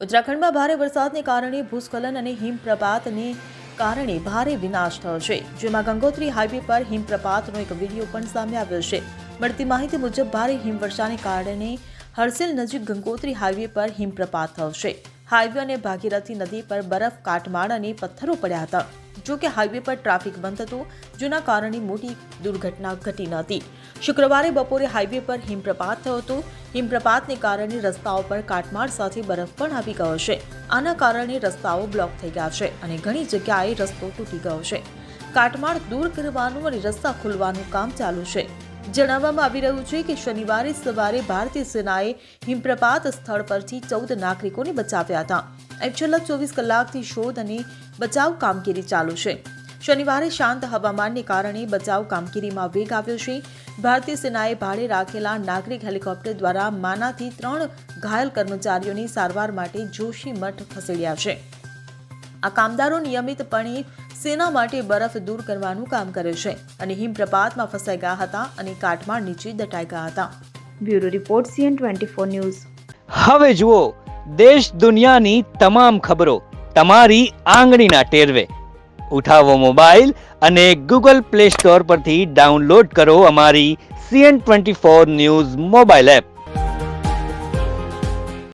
ઉત્તરાખંડમાં ભારે વરસાદને કારણે ભૂસ્ખલન અને હિમપ્રપાતને કારણે ભારે વિનાશ થયો છે, જેમાં ગંગોત્રી હાઈવે પર હિમપ્રપાતનો એક વિડીયો પણ સામે આવ્યો છે। મળતી માહિતી મુજબ ભારે હિમવર્ષાને કારણે હરસિલ નજીક ગંગોત્રી હાઈવે પર હિમપ્રપાત થયો છે। હાઈવે અને ભાગીરથી નદી પર બરફ, કાટમાળ અને પથ્થરો પડ્યા હતા। જો કે હાઈવે પર ટ્રાફિક બંધ હતો, જેના કારણે મોટી દુર્ઘટના ઘટી ન હતી। શુક્રવારે બપોરે હાઈવે પર હિમપ્રપાત થયો હતો। હિમપ્રપાતને કારણે રસ્તાઓ પર કાટમાળ સાથે બરફ પણ આવી ગયો છે। આના કારણે રસ્તાઓ બ્લોક થઈ ગયા છે અને ઘણી જગ્યાએ રસ્તો તૂટી ગયો છે। કાટમાળ દૂર કરવાનું અને રસ્તા ખોલવાનું કામ ચાલુ છે। જણાવવામાં આવી રહ્યું છે કે શનિવારે સવારે ભારતીય સેનાએ હિમપ્રપાત સ્થળ પરથી 14 નાગરિકોને બચાવ્યા હતા। છેલ્લા 24 કલાકથી શોધ અને બચાવ કામગીરી ચાલુ છે। શનિવારે શાંત હવામાનને કારણે બચાવ કામગીરીમાં વેગ આવ્યો છે। ભારતીય સેનાએ ભાડે રાખેલા નાગરિક હેલિકોપ્ટર દ્વારા માનાથી 3 ઘાયલ કર્મચારીઓની સારવાર માટે જોશીમઠ ખસેડ્યા છે। આ કામદારો નિયમિતપણે સેના માટે બરફ દૂર કરવાનું કામ કરે છે અને હિમપ્રપાતમાં ફસાઈ ગયા હતા અને કાટમાળ નીચે દટાઈ ગયા હતા। Bureau report CN24 news. હવે જુઓ દેશ દુનિયાની તમામ ખબરો તમારી આંગળીના ટેરવે। ઉઠાવો મોબાઈલ અને Google Play Store પરથી ડાઉનલોડ કરો અમારી CN24 ન્યૂઝ મોબાઈલ એપ।